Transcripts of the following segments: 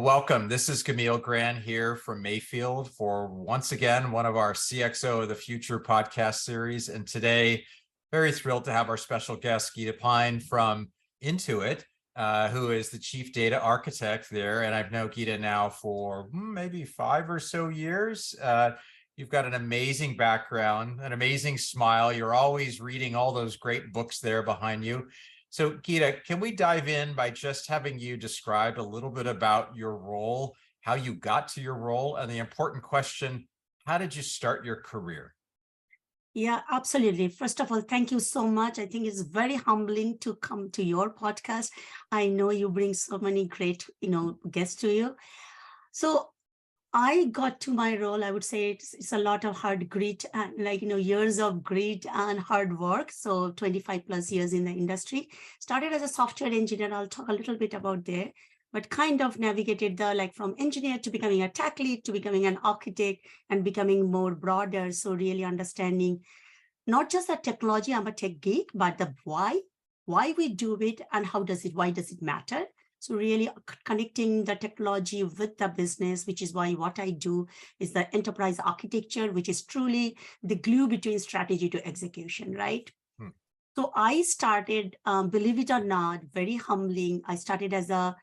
Well, welcome. This is Camille Grant here from Mayfield for once again, one of our CXO of the Future podcast series. And today, very thrilled to have our special guest, Geeta Pyne from Intuit, who is the Chief Data Architect there. And I've known Geeta now for maybe 5 or so years. You've got an amazing background, an amazing smile. You're always reading all those great books there behind you. So Geeta, can we dive in by just having you describe a little bit about your role, how you got to your role, and the important question, how did you start your career? Yeah, absolutely. First of all, thank you so much. I think it's very humbling to come to your podcast. I know you bring so many great, guests to you. So I got to my role, I would say it's a lot of hard grit and years of grit and hard work. So 25 plus years in the industry. Started as a software engineer. I'll talk a little bit about there, but kind of navigated from engineer to becoming a tech lead to becoming an architect and becoming more broader. So really understanding not just the technology, I'm a tech geek, but the why we do it and why does it matter? So really connecting the technology with the business, which is why what I do is the enterprise architecture, which is truly the glue between strategy to execution, right? So I started, believe it or not, very humbling. I started as a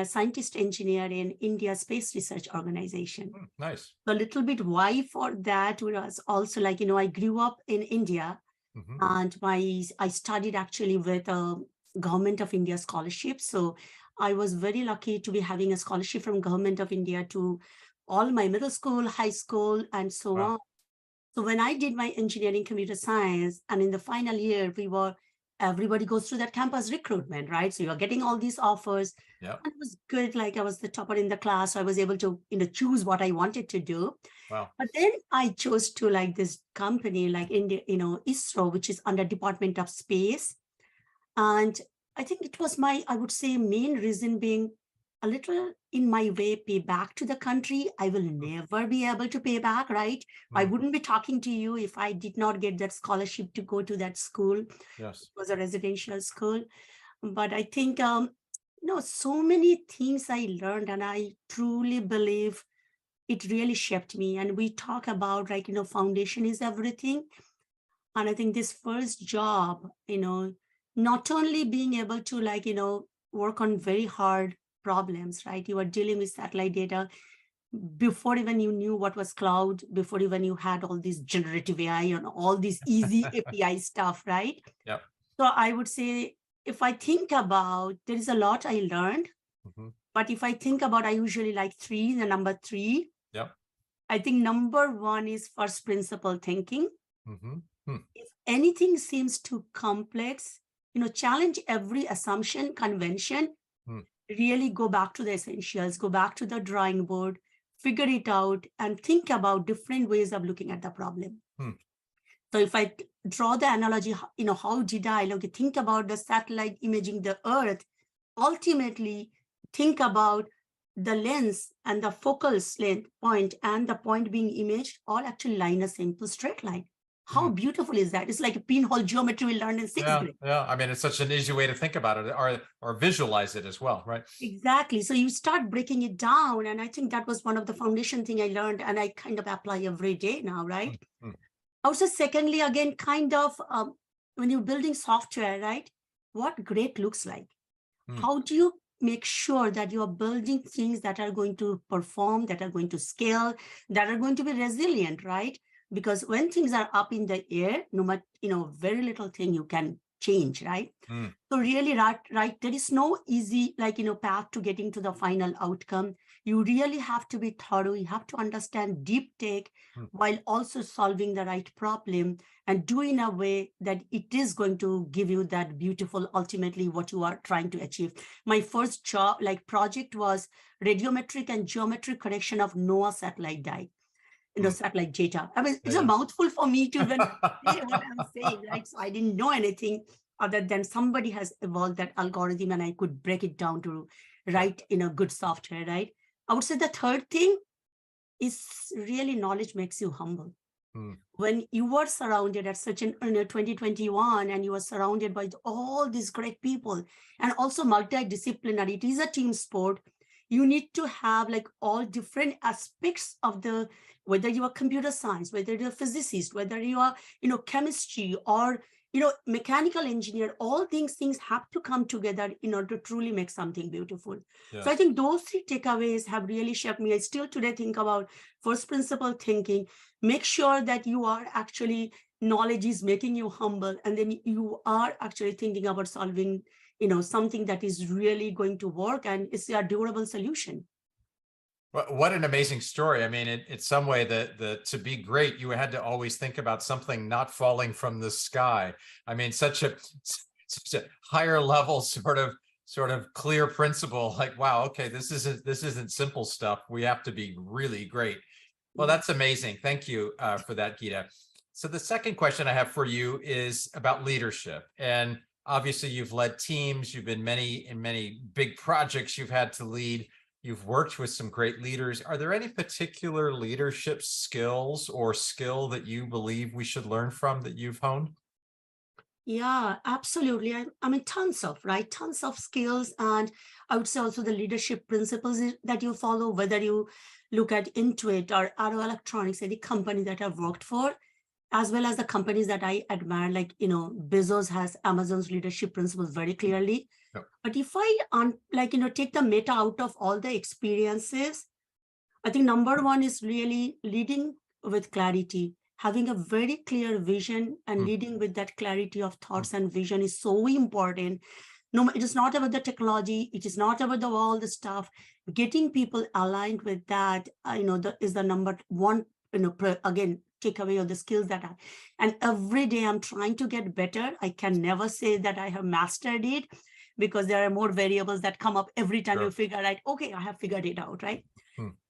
scientist engineer in India Space Research Organization. Nice. So a little bit why for that was also I grew up in India and I studied actually with Government of India scholarship. So I was very lucky to be having a scholarship from Government of India to all my middle school, high school, and so on. So when I did my engineering computer science, and in the final year, everybody goes through that campus recruitment, right? So you're getting all these offers. Yeah. And it was good. I was the topper in the class. So I was able to, choose what I wanted to do. Wow. But then I chose to this company like India, ISRO, which is under Department of Space. And I think it was I would say, main reason being a little in my way, pay back to the country. I will never be able to pay back, right? I wouldn't be talking to you if I did not get that scholarship to go to that school. Yes. It was a residential school. But I think, so many things I learned, and I truly believe it really shaped me. And we talk about, foundation is everything. And I think this first job, not only being able to work on very hard problems, right? You are dealing with satellite data before even you knew what was cloud, before even you had all this generative AI and all this easy API stuff, right? Yep. So I would say, if I think about, there is a lot I learned, but if I think about, I usually like the number 3. Yep. I think number 1 is first principle thinking. If anything seems too complex, challenge every assumption, convention, really go back to the essentials, go back to the drawing board, figure it out, and think about different ways of looking at the problem. So if I draw the analogy, how did I think about the satellite imaging the Earth, ultimately think about the lens and the focal length point and the point being imaged all actually lie in a simple straight line. How beautiful is that? It's like a pinhole geometry we learned in 6th grade. Yeah. I mean, it's such an easy way to think about it or visualize it as well, right? Exactly. So you start breaking it down. And I think that was one of the foundation thing I learned, and I kind of apply every day now, right? Also, secondly, again, kind of when you're building software, right? What great looks like. How do you make sure that you are building things that are going to perform, that are going to scale, that are going to be resilient, right? Because when things are up in the air, no matter, very little thing you can change, right? So really, right, there is no easy, path to getting to the final outcome. You really have to be thorough. You have to understand deep tech while also solving the right problem and do in a way that it is going to give you that beautiful, ultimately what you are trying to achieve. My first job, project was radiometric and geometric correction of NOAA satellite data. Satellite data. I mean, it's a mouthful for me to even say what I'm saying, right? So I didn't know anything other than somebody has evolved that algorithm and I could break it down to write in a good software, right? I would say the third thing is really knowledge makes you humble. When you were surrounded at such an 2021 and you were surrounded by all these great people and also multidisciplinary, it is a team sport. you need to have like all different aspects of the, whether you are computer science, whether you're a physicist, whether you are, chemistry, or, mechanical engineer, all these things have to come together in order to truly make something beautiful. Yes. So I think those three takeaways have really shaped me. I still today think about first principle thinking, make sure that you are actually, knowledge is making you humble, and then you are actually thinking about solving, something that is really going to work and it's a durable solution. What an amazing story. I mean, in some way, to be great, you had to always think about something not falling from the sky. I mean, such a higher level sort of clear principle, like, wow, okay, this isn't simple stuff. We have to be really great. Well, that's amazing. Thank you for that, Geeta. So the second question I have for you is about leadership. And obviously you've led teams, you've been in many big projects you've had to lead. You've worked with some great leaders. Are there any particular leadership skills or skill that you believe we should learn from that you've honed? Yeah, absolutely. I mean, tons of skills. And I would say also the leadership principles that you follow, whether you look at Intuit or Arrow Electronics, any company that I've worked for, as well as the companies that I admire, like, Bezos has Amazon's leadership principles very clearly. Yep. But if I, take the meta out of all the experiences, I think number one is really leading with clarity. Having a very clear vision and leading with that clarity of thoughts and vision is so important. No, it is not about the technology. It is not about all the stuff. Getting people aligned with that, is the number one, again, takeaway of the skills that and every day I'm trying to get better. I can never say that I have mastered it, because there are more variables that come up every time. Sure. You figure out, okay, I have figured it out, right?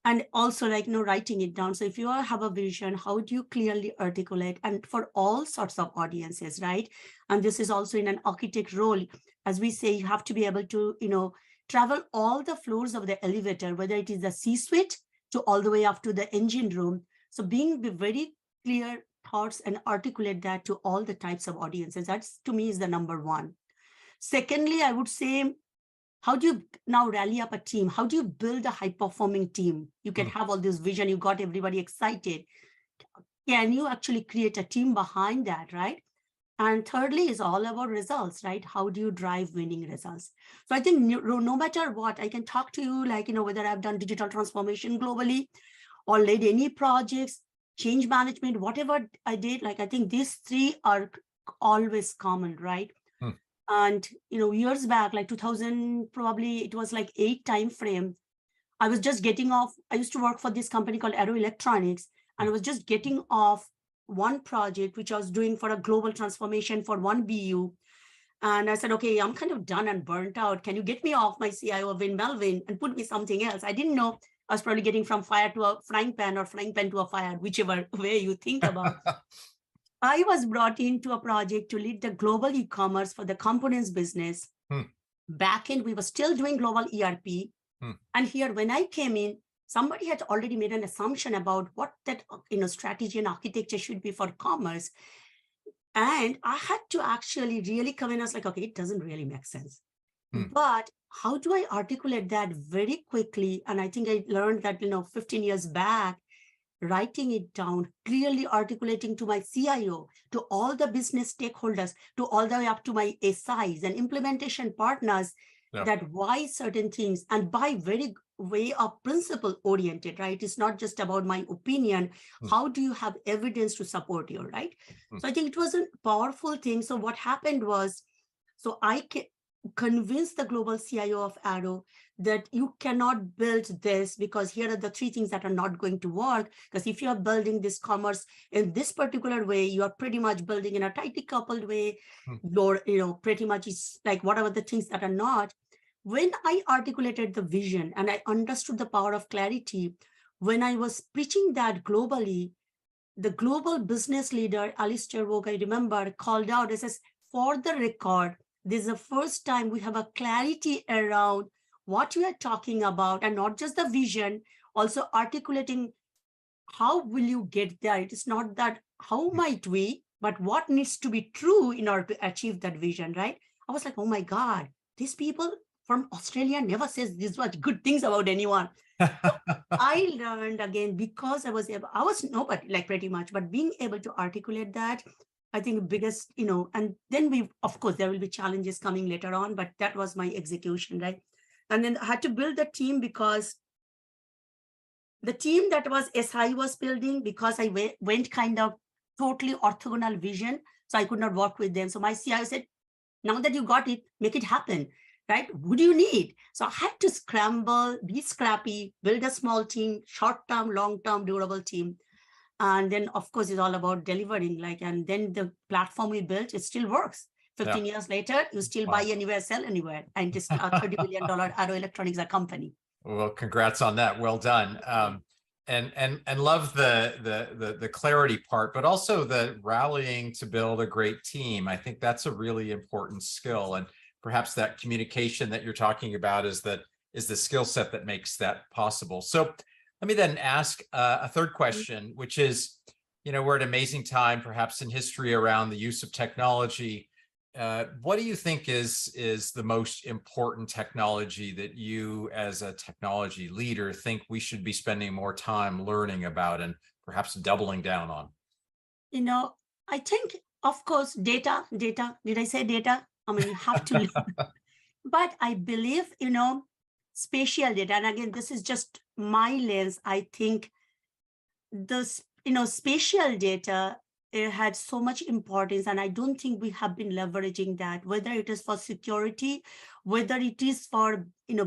And also, like, writing it down. So if you have a vision, how do you clearly articulate, and for all sorts of audiences, right? And this is also in an architect role. As we say, you have to be able to, travel all the floors of the elevator, whether it is the C-suite to all the way up to the engine room. So being very clear thoughts and articulate that to all the types of audiences, that's, to me, is the number one. Secondly, I would say, how do you now rally up a team? How do you build a high-performing team? You can have all this vision, you got everybody excited. Can you actually create a team behind that, right? And thirdly is all about results, right? How do you drive winning results? So I think no matter what, I can talk to you, like, whether I've done digital transformation globally or led any projects, change management, whatever I did, like, I think these three are always common, right? And, years back, like 2000, probably it was like 8 time frame. I was just getting off. I used to work for this company called Arrow Electronics, and I was just getting off one project, which I was doing for a global transformation for one BU. And I said, okay, I'm kind of done and burnt out. Can you get me off my CIO, Vin Melvin, and put me something else? I didn't know I was probably getting from fire to a frying pan or frying pan to a fire, whichever way you think about. I was brought into a project to lead the global e-commerce for the components business. Back end, we were still doing global ERP. And here, when I came in, somebody had already made an assumption about what that strategy and architecture should be for commerce. And I had to actually really come in. I was like, okay, it doesn't really make sense. But how do I articulate that very quickly? And I think I learned that, 15 years back, writing it down, clearly articulating to my CIO, to all the business stakeholders, to all the way up to my SIs and implementation partners, that why certain things, and by very way of principle oriented, right? It's not just about my opinion. How do you have evidence to support you, right? So I think it was a powerful thing. So what happened was, so I convinced the global CIO of Arrow that you cannot build this, because here are the 3 things that are not going to work. Because if you are building this commerce in this particular way, you are pretty much building in a tightly coupled way. Your, pretty much is like whatever the things that are not. When I articulated the vision and I understood the power of clarity, when I was preaching that globally, the global business leader, Alistair Vogue, I remember, called out and says, for the record, this is the first time we have a clarity around what we are talking about, and not just the vision, also articulating how will you get there. It is not that how might we, but what needs to be true in order to achieve that vision, right? I was like, oh my God, these people, from Australia never says these were good things about anyone. So I learned again because I was nobody, like pretty much, but being able to articulate that, I think biggest, and then of course, there will be challenges coming later on, but that was my execution, right? And then I had to build the team because the team that was SI was building, because I went kind of totally orthogonal vision. So I could not work with them. So my CIO said, now that you got it, make it happen, right? What do you need? So I had to scramble, be scrappy, build a small team, short-term, long-term, durable team. And then, of course, it's all about delivering. And then the platform we built, it still works. 15 years later, you still buy anywhere, sell anywhere. And it's a $30 billion Arrow Electronics, a company. Well, congrats on that. Well done. And love the clarity part, but also the rallying to build a great team. I think that's a really important skill, and perhaps that communication that you're talking about is the skill set that makes that possible. So let me then ask a third question, which is, we're at an amazing time, perhaps in history, around the use of technology. What do you think is the most important technology that you, as a technology leader, think we should be spending more time learning about and perhaps doubling down on? I think, of course, data. Did I say data? I mean, you have to. But I believe, spatial data. And again, this is just my lens. I think spatial data, it had so much importance, and I don't think we have been leveraging that, whether it is for security, whether it is for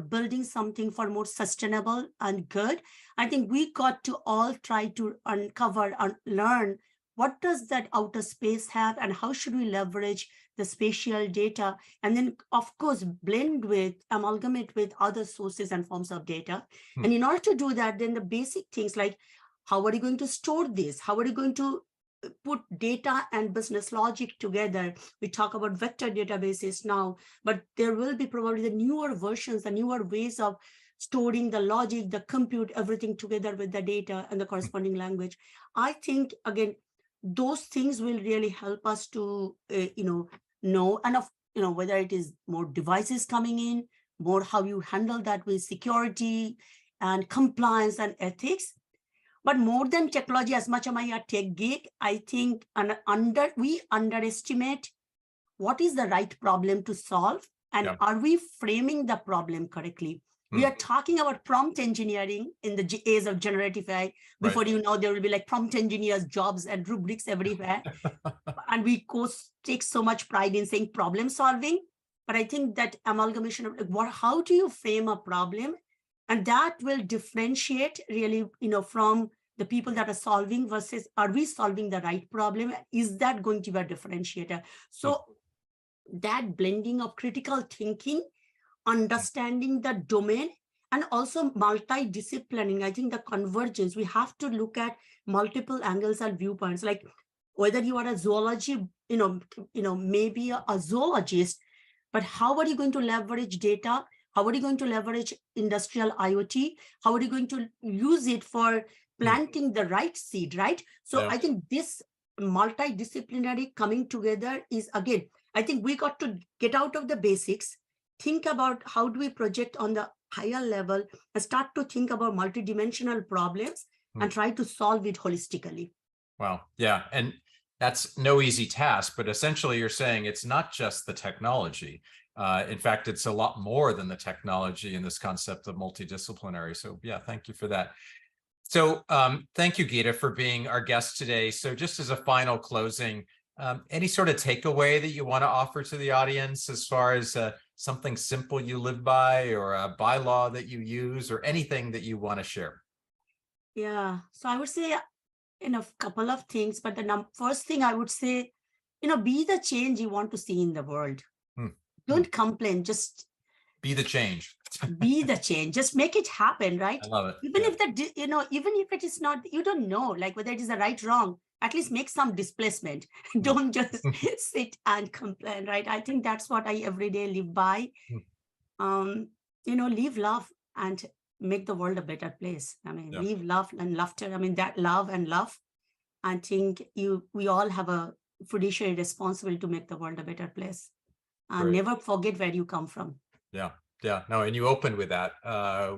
building something for more sustainable and good. I think we got to all try to uncover and learn what does that outer space have, and how should we leverage the spatial data, and then of course amalgamate with other sources and forms of data. And in order to do that, then the basic things like, how are you going to store this? How are you going to put data and business logic together? We talk about vector databases now, but there will be probably the newer versions, the newer ways of storing the logic, the compute, everything together with the data and the corresponding language. I think, again, those things will really help us to, know, and whether it is more devices coming in, more how you handle that with security and compliance and ethics. But more than technology, as much as I am a tech geek, I think we underestimate what is the right problem to solve, and are we framing the problem correctly? We are talking about prompt engineering in the age of generative AI. Before you know, there will be like prompt engineers, jobs and rubrics everywhere. And we take so much pride in saying problem solving. But I think that amalgamation of how do you frame a problem? And that will differentiate really, from the people that are solving versus, are we solving the right problem? Is that going to be a differentiator? So that blending of critical thinking, understanding the domain, and also multidisciplining, I think the convergence, we have to look at multiple angles and viewpoints, like whether you are a zoology, maybe a zoologist, but how are you going to leverage data? How are you going to leverage industrial IoT? How are you going to use it for planting the right seed, right? So I think this multidisciplinary coming together is, again, I think we got to get out of the basics, think about how do we project on the higher level, and start to think about multidimensional problems and try to solve it holistically. Wow. Yeah. And that's no easy task, but essentially you're saying it's not just the technology. In fact, it's a lot more than the technology in this concept of multidisciplinary. So yeah, thank you for that. So thank you, Geeta, for being our guest today. So just as a final closing, any sort of takeaway that you want to offer to the audience as far as something simple you live by, or a bylaw that you use, or anything that you want to share? Yeah, so I would say, a couple of things, but the first thing I would say, be the change you want to see in the world. Don't complain, just be the change. Be the change, just make it happen, right? I love it. Even if even if it is not, you don't know, like whether it is the right, wrong, at least make some displacement. Don't just sit and complain, right? I think that's what I every day live by. Live, love, and make the world a better place. I mean, live, love, and laughter. I mean, that love and love. I think we all have a fiduciary responsibility to make the world a better place. And never forget where you come from. Yeah. Yeah, no, and you opened with that,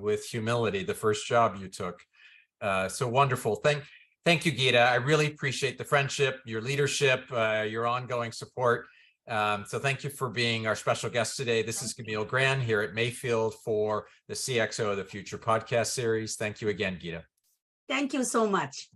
with humility, the first job you took. So wonderful. Thank you, Geeta. I really appreciate the friendship, your leadership, your ongoing support. So thank you for being our special guest today. This is Camille Gran here at Mayfield for the CXO of the Future podcast series. Thank you again, Geeta. Thank you so much.